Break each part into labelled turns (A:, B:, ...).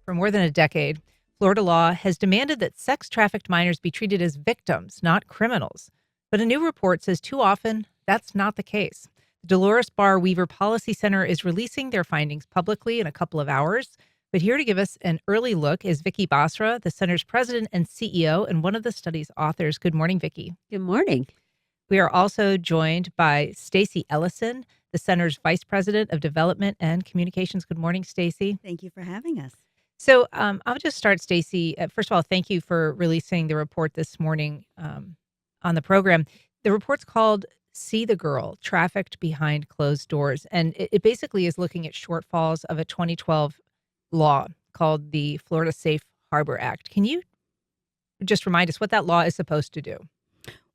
A: For more than a decade, Florida law has demanded that sex trafficked minors be treated as victims, not criminals. But a new report says too often that's not the case. The Delores Barr Weaver Policy Center is releasing their findings publicly in a couple of hours. But here to give us an early look is Vicky Basra, the center's president and CEO, and one of the study's authors. Good morning, Vicky.
B: Good morning.
A: We are also joined by Stacy Ellison, the center's vice president of development and communications. Good morning, Stacy.
B: Thank you for having us.
A: So I'll just start, Stacy. First of all, thank you for releasing the report this morning on the program. The report's called See the Girl, Trafficked Behind Closed Doors. And it basically is looking at shortfalls of a 2012 law called the Florida Safe Harbor Act. Can you just remind us what that law is supposed to do?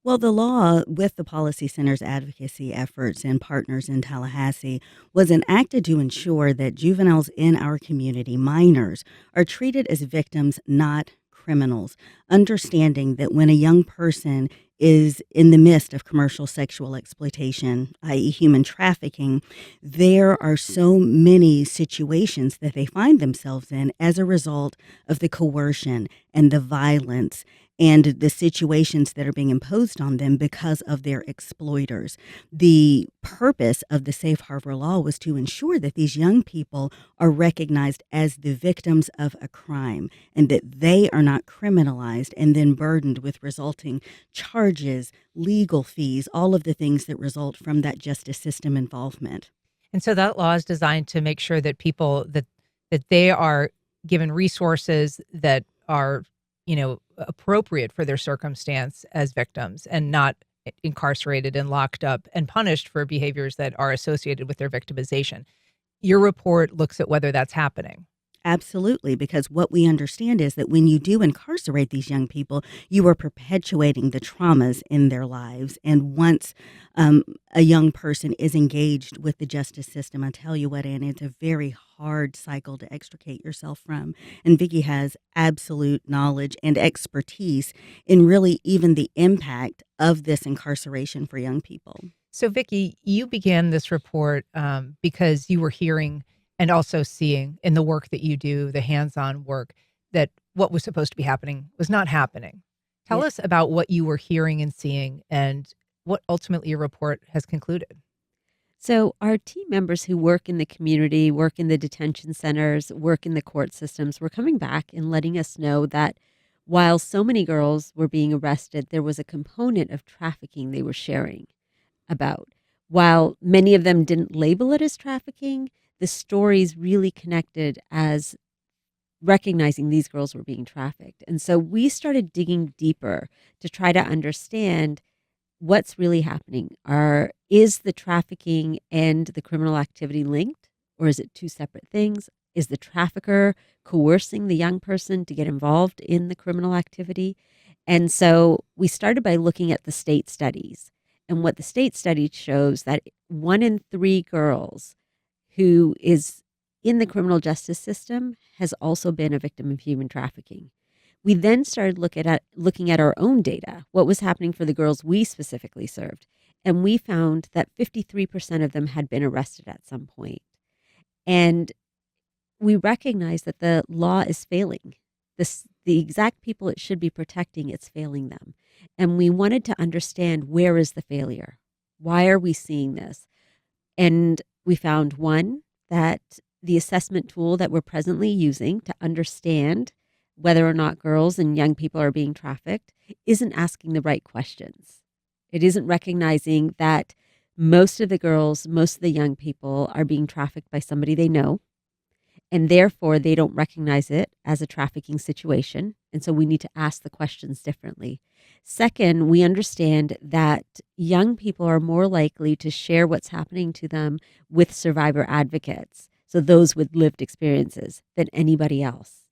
B: Well, the law, with the Policy Center's advocacy efforts and partners in Tallahassee, was enacted to ensure that juveniles in our community, minors, are treated as victims, not criminals, understanding that when a young person is in the midst of commercial sexual exploitation, i.e. human trafficking, there are so many situations that they find themselves in as a result of the coercion and the violence and the situations that are being imposed on them because of their exploiters. The purpose of the Safe Harbor law was to ensure that these young people are recognized as the victims of a crime and that they are not criminalized and then burdened with resulting charges, legal fees, all of the things that result from that justice system involvement.
A: And so that law is designed to make sure that people that they are given resources that are appropriate for their circumstance as victims and not incarcerated and locked up and punished for behaviors that are associated with their victimization. Your report looks at whether that's happening.
B: Absolutely, because what we understand is that when you do incarcerate these young people, you are perpetuating the traumas in their lives. And once a young person is engaged with the justice system, I tell you what, Ann, it's a very hard cycle to extricate yourself from. And Vicky has absolute knowledge and expertise in really even the impact of this incarceration for young people.
A: So, Vicky, you began this report because you were hearing and also seeing in the work that you do, the hands-on work, that what was supposed to be happening was not happening. Tell us about what you were hearing and seeing and what ultimately your report has concluded.
C: So our team members who work in the community, work in the detention centers, work in the court systems, were coming back and letting us know that while so many girls were being arrested, there was a component of trafficking they were sharing about. While many of them didn't label it as trafficking, the stories really connected as recognizing these girls were being trafficked. And so we started digging deeper to try to understand what's really happening. Is the trafficking and the criminal activity linked, or is it two separate things? Is the trafficker coercing the young person to get involved in the criminal activity? And so we started by looking at the state studies. And what the state study shows that 1 in 3 girls who is in the criminal justice system has also been a victim of human trafficking. We then started looking at our own data, what was happening for the girls we specifically served. And we found that 53% of them had been arrested at some point. And we recognize that the law is failing. The exact people it should be protecting, it's failing them. And we wanted to understand, where is the failure? Why are we seeing this? And we found, one, that the assessment tool that we're presently using to understand whether or not girls and young people are being trafficked isn't asking the right questions. It isn't recognizing that most of the girls, most of the young people are being trafficked by somebody they know, and therefore they don't recognize it as a trafficking situation. And so we need to ask the questions differently. Second, we understand that young people are more likely to share what's happening to them with survivor advocates, so those with lived experiences, than anybody else.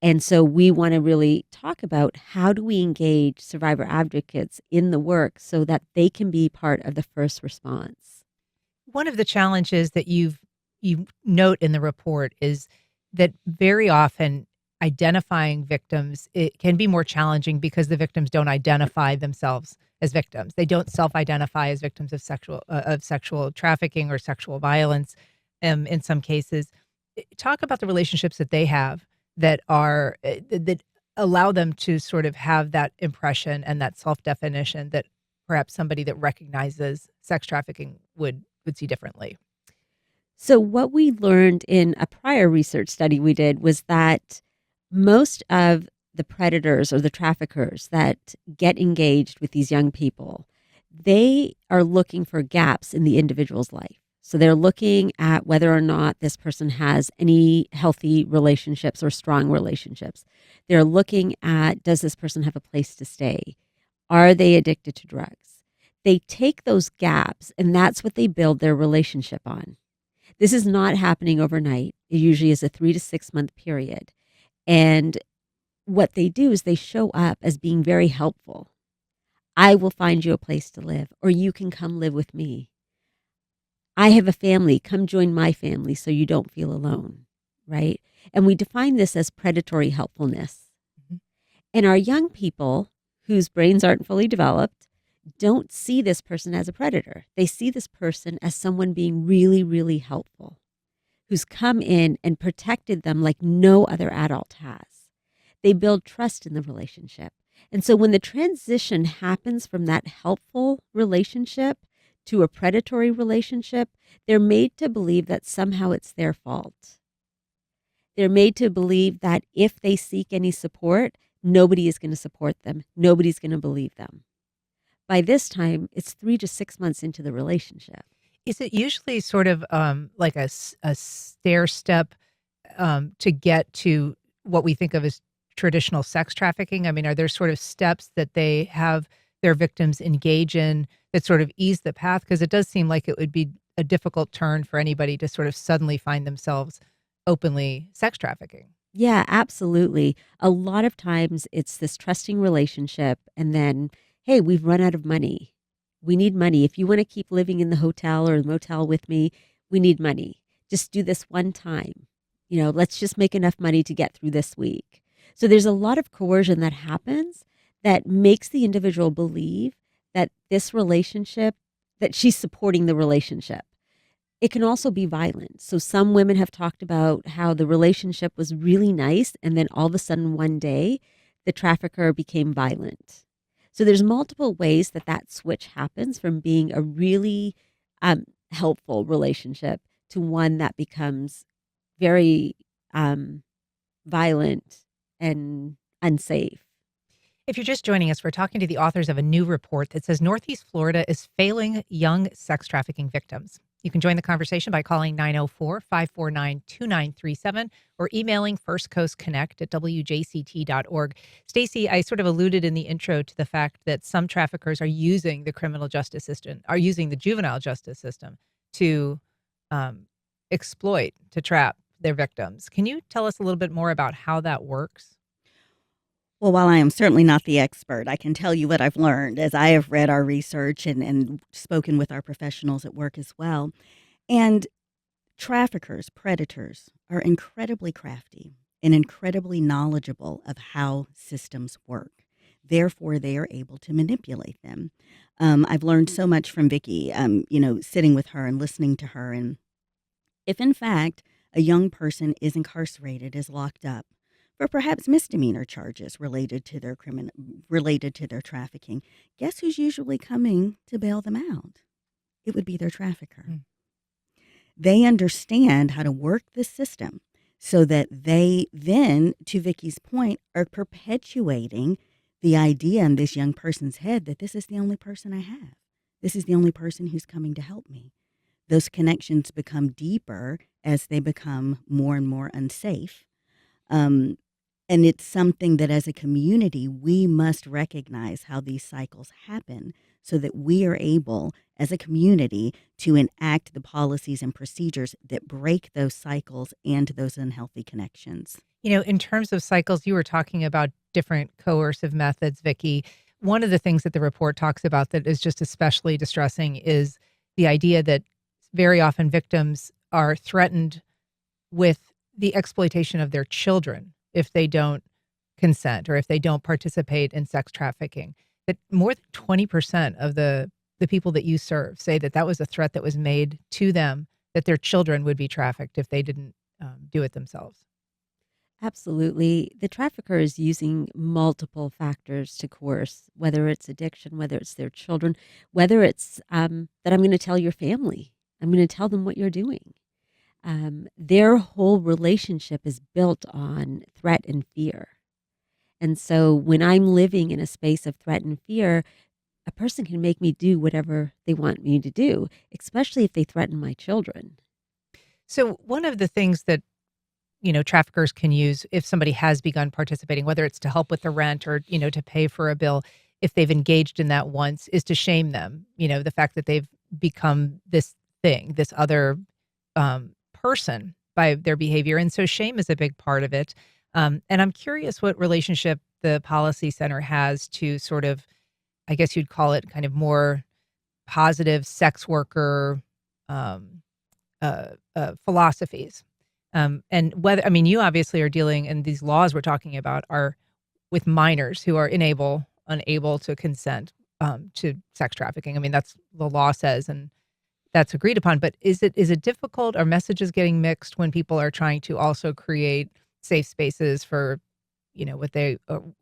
C: And so we want to really talk about, how do we engage survivor advocates in the work so that they can be part of the first response?
A: One of the challenges that you note in the report is that very often identifying victims, it can be more challenging because the victims don't identify themselves as victims. They don't self-identify as victims of sexual trafficking or sexual violence in some cases. Talk about the relationships that they have that are that allow them to sort of have that impression and that self-definition that perhaps somebody that recognizes sex trafficking would see differently?
C: So, what we learned in a prior research study we did was that most of the predators or the traffickers that get engaged with these young people, they are looking for gaps in the individual's life. So, they're looking at whether or not this person has any healthy relationships or strong relationships. They're looking at, does this person have a place to stay? Are they addicted to drugs? They take those gaps, and that's what they build their relationship on. This is not happening overnight. It usually is a 3 to 6 month period. And what they do is they show up as being very helpful. I will find you a place to live, or you can come live with me. I have a family. Come join my family so you don't feel alone, right? And we define this as predatory helpfulness.
A: Mhm.
C: And our young people whose brains aren't fully developed don't see this person as a predator. They see this person as someone being really, really helpful, who's come in and protected them like no other adult has. They build trust in the relationship. And so when the transition happens from that helpful relationship to a predatory relationship, they're made to believe that somehow it's their fault. They're made to believe that if they seek any support, nobody is going to support them. Nobody's going to believe them. By this time, it's 3 to 6 months into the relationship.
A: Is it usually sort of like a stair step to get to what we think of as traditional sex trafficking? I mean, are there sort of steps that they have their victims engage in that sort of ease the path? Because it does seem like it would be a difficult turn for anybody to sort of suddenly find themselves openly sex trafficking.
C: Yeah, absolutely. A lot of times it's this trusting relationship, and then, hey, we've run out of money. We need money. If you want to keep living in the hotel or the motel with me, we need money. Just do this one time. Let's just make enough money to get through this week. So there's a lot of coercion that happens that makes the individual believe that this relationship, that she's supporting the relationship. It can also be violent. So some women have talked about how the relationship was really nice, and then all of a sudden one day, the trafficker became violent. So there's multiple ways that switch happens from being a really helpful relationship to one that becomes very violent and unsafe.
A: If you're just joining us, we're talking to the authors of a new report that says Northeast Florida is failing young sex trafficking victims. You can join the conversation by calling 904-549-2937 or emailing firstcoastconnect@wjct.org. Stacy, I sort of alluded in the intro to the fact that some traffickers are using the criminal justice system, are using the juvenile justice system to exploit, to trap their victims. Can you tell us a little bit more about how that works?
B: Well, while I am certainly not the expert, I can tell you what I've learned as I have read our research and spoken with our professionals at work as well. And traffickers, predators, are incredibly crafty and incredibly knowledgeable of how systems work. Therefore, they are able to manipulate them. I've learned so much from Vicky, sitting with her and listening to her. And if, in fact, a young person is incarcerated, is locked up for perhaps misdemeanor charges related to their trafficking, guess who's usually coming to bail them out? It would be their trafficker.
A: Mm.
B: They understand how to work the system so that they then, to Vicky's point, are perpetuating the idea in this young person's head that this is the only person I have. This is the only person who's coming to help me. Those connections become deeper as they become more and more unsafe. And it's something that as a community, we must recognize how these cycles happen so that we are able, as a community, to enact the policies and procedures that break those cycles and those unhealthy connections.
A: In terms of cycles, you were talking about different coercive methods, Vicky. One of the things that the report talks about that is just especially distressing is the idea that very often victims are threatened with the exploitation of their children if they don't consent or if they don't participate in sex trafficking. That more than 20% of the people that you serve say that was a threat that was made to them, that their children would be trafficked if they didn't do it themselves.
C: Absolutely. The trafficker is using multiple factors to coerce, whether it's addiction, whether it's their children, whether it's that I'm going to tell your family, I'm going to tell them what you're doing. Their whole relationship is built on threat and fear. And so when I'm living in a space of threat and fear, a person can make me do whatever they want me to do, especially if they threaten my children.
A: So one of the things that traffickers can use if somebody has begun participating, whether it's to help with the rent or, to pay for a bill, if they've engaged in that once, is to shame them. The fact that they've become this thing, this other person by their behavior. And so shame is a big part of it. And I'm curious what relationship the policy center has to sort of, I guess you'd call it kind of more positive sex worker philosophies. And whether, I mean, you obviously are dealing, and these laws we're talking about are with minors who are unable to consent to sex trafficking. I mean, that's the law says, and that's agreed upon. But is it difficult? Are messages getting mixed when people are trying to also create safe spaces for, what they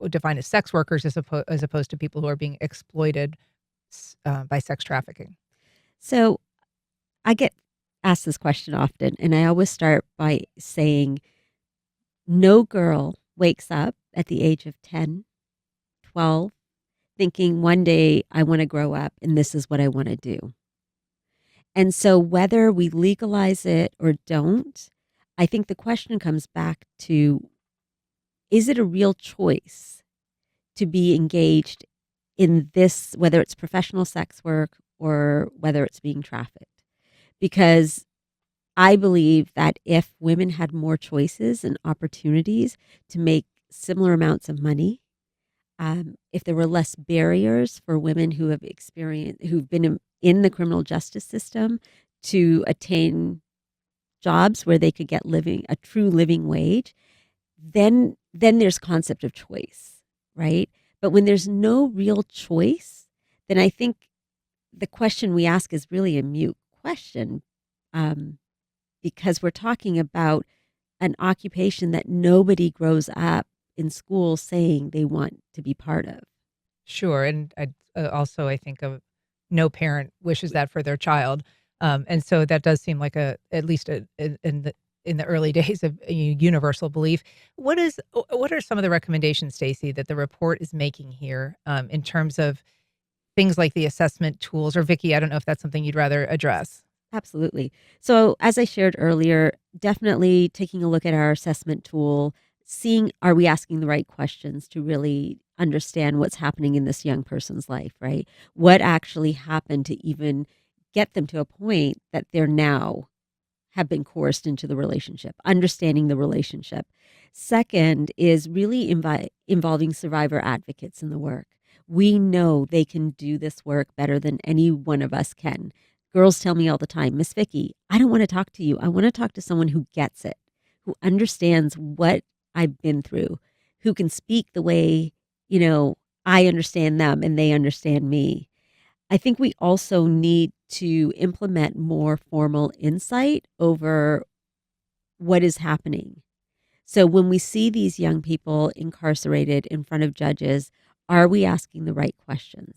A: define as sex workers as opposed to people who are being exploited by sex trafficking?
C: So I get asked this question often, and I always start by saying no girl wakes up at the age of 10, 12, thinking one day I want to grow up and this is what I want to do. And so whether we legalize it or don't, I think the question comes back to, is it a real choice to be engaged in this, whether it's professional sex work or whether it's being trafficked? Because I believe that if women had more choices and opportunities to make similar amounts of money, if there were less barriers for women who've been in the criminal justice system to attain jobs where they could get a true living wage, then there's concept of choice, right? But when there's no real choice, then I think the question we ask is really a mute question, because we're talking about an occupation that nobody grows up in school saying they want to be part of.
A: Sure, and I think of no parent wishes that for their child, and so that does seem like at least in the early days of a universal belief. What are some of the recommendations, Stacy, that the report is making here in terms of things like the assessment tools? Or Vicky, I don't know if that's something you'd rather address.
C: Absolutely. So, as I shared earlier, definitely taking a look at our assessment tool, seeing are we asking the right questions to really understand what's happening in this young person's life, right? What actually happened to even get them to a point that they're now have been coerced into the relationship, understanding the relationship. Second is really involving survivor advocates in the work. We know they can do this work better than any one of us can. Girls tell me all the time, Miss Vicky, I don't want to talk to you. I want to talk to someone who gets it, who understands what I've been through, who can speak the way, I understand them and they understand me. I think we also need to implement more formal insight over what is happening. So when we see these young people incarcerated in front of judges, are we asking the right questions?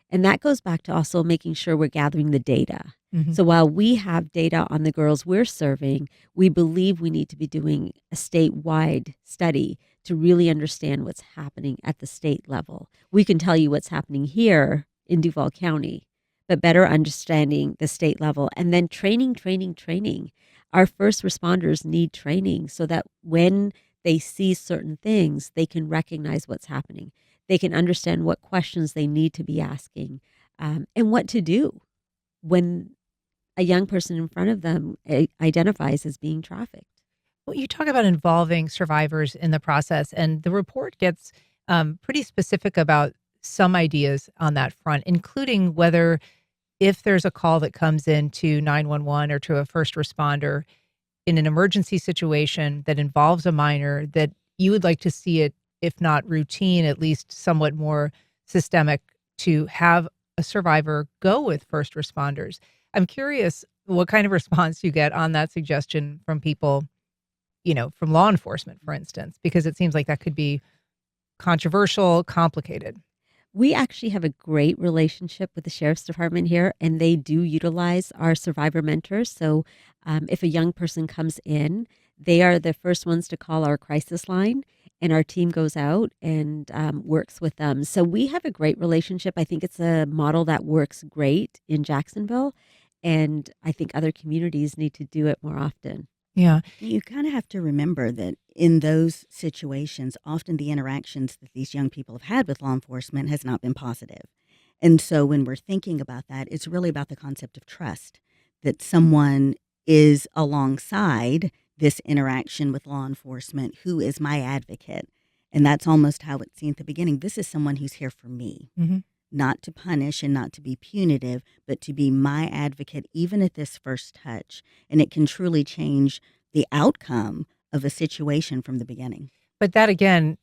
C: And that goes back to also making sure we're gathering the data.
A: Mhm.
C: So while we have data on the girls we're serving, we believe we need to be doing a statewide study to really understand what's happening at the state level. We can tell you what's happening here in Duval County, but better understanding the state level and then training. Our first responders need training so that when they see certain things, they can recognize what's happening. They can understand what questions they need to be asking, and what to do when a young person in front of them identifies as being trafficked.
A: Well, you talk about involving survivors in the process, and the report gets pretty specific about some ideas on that front, including whether if there's a call that comes in to 911 or to a first responder in an emergency situation that involves a minor, that you would like to see it, if not routine, at least somewhat more systemic, to have a survivor go with first responders. I'm curious what kind of response you get on that suggestion from people, from law enforcement, for instance, because it seems like that could be controversial, complicated.
C: We actually have a great relationship with the sheriff's department here, and they do utilize our survivor mentors. So, if a young person comes in, they are the first ones to call our crisis line, and our team goes out and works with them. So, we have a great relationship. I think it's a model that works great in Jacksonville, and I think other communities need to do it more often.
A: Yeah.
B: You kind of have to remember that in those situations, often the interactions that these young people have had with law enforcement has not been positive. And so when we're thinking about that, it's really about the concept of trust, that someone is alongside this interaction with law enforcement who is my advocate. And that's almost how it's seen at the beginning. This is someone who's here for me,
A: Hmm.
B: not to punish and not to be punitive, but to be my advocate, even at this first touch. And it can truly change the outcome of a situation from the beginning.
A: But that again,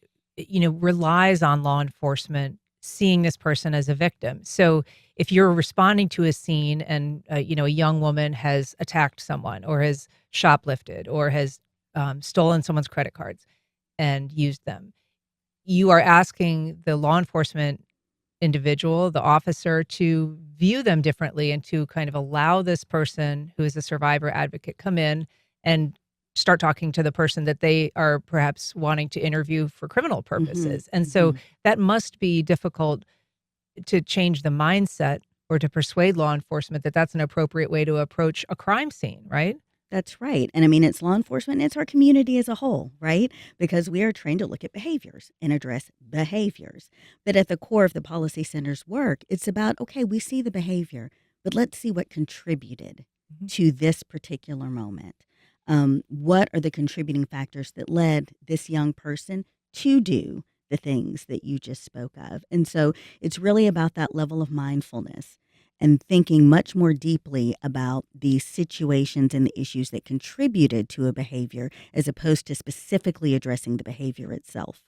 A: relies on law enforcement seeing this person as a victim. So if you're responding to a scene and a young woman has attacked someone or has shoplifted or has stolen someone's credit cards and used them, you are asking the law enforcement individual, the officer, to view them differently and to kind of allow this person who is a survivor advocate come in and start talking to the person that they are perhaps wanting to interview for criminal
B: Hmm.
A: purposes. And so
B: Hmm.
A: that must be difficult to change the mindset or to persuade law enforcement that that's an appropriate way to approach a crime scene, right?
B: That's right. And I mean, it's law enforcement, it's our community as a whole, right? Because we are trained to look at behaviors and address behaviors. But at the core of the policy center's work, it's about, okay, we see the behavior, but let's see what contributed
A: Mhm.
B: to this particular moment. What are the contributing factors that led this young person to do the things that you just spoke of? And so it's really about that level of mindfulness and thinking much more deeply about the situations and the issues that contributed to a behavior as opposed to specifically addressing the behavior itself.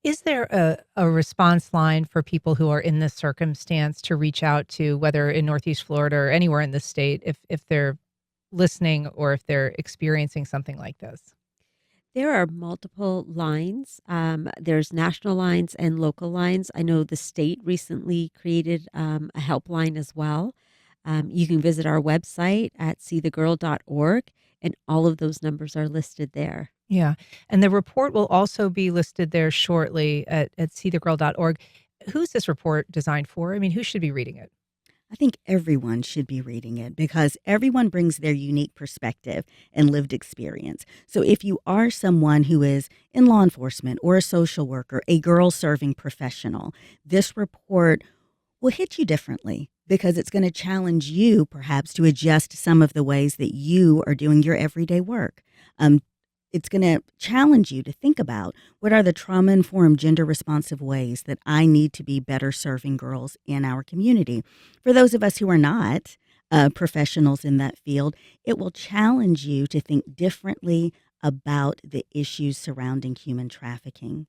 A: Is there a response line for people who are in this circumstance to reach out to, whether in Northeast Florida or anywhere in the state, if they're listening or if they're experiencing something like this?
C: There are multiple lines. There's national lines and local lines. I know the state recently created a helpline as well. You can visit our website at seethegirl.org, and all of those numbers are listed there.
A: Yeah. And the report will also be listed there shortly at seethegirl.org. Who's this report designed for? I mean, who should be reading it?
B: I think everyone should be reading it because everyone brings their unique perspective and lived experience. So if you are someone who is in law enforcement or a social worker, a girl serving professional, this report will hit you differently because it's going to challenge you perhaps to adjust some of the ways that you are doing your everyday work. Um, it's going to challenge you to think about what are the trauma informed, gender responsive ways that I need to be better serving girls in our community. For those of us who are not professionals in that field, it will challenge you to think differently about the issues surrounding human trafficking.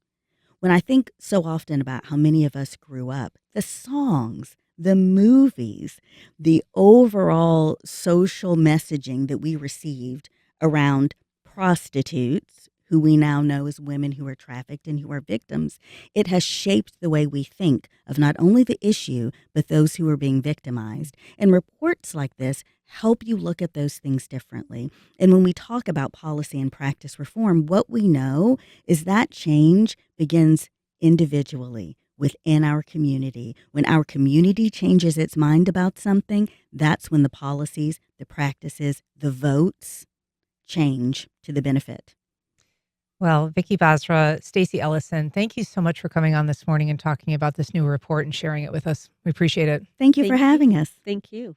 B: When I think so often about how many of us grew up, the songs, the movies, the overall social messaging that we received around prostitutes, who we now know as women who are trafficked and who are victims, it has shaped the way we think of not only the issue, but those who are being victimized. And reports like this help you look at those things differently. And when we talk about policy and practice reform, what we know is that change begins individually within our community. When our community changes its mind about something, that's when the policies, the practices, the votes change to the benefit.
A: Well, Vicky Basra, Stacy Ellison, thank you so much for coming on this morning and talking about this new report and sharing it with us. We appreciate it.
B: Thank you for
C: Thank you.
B: having us.
C: Thank you.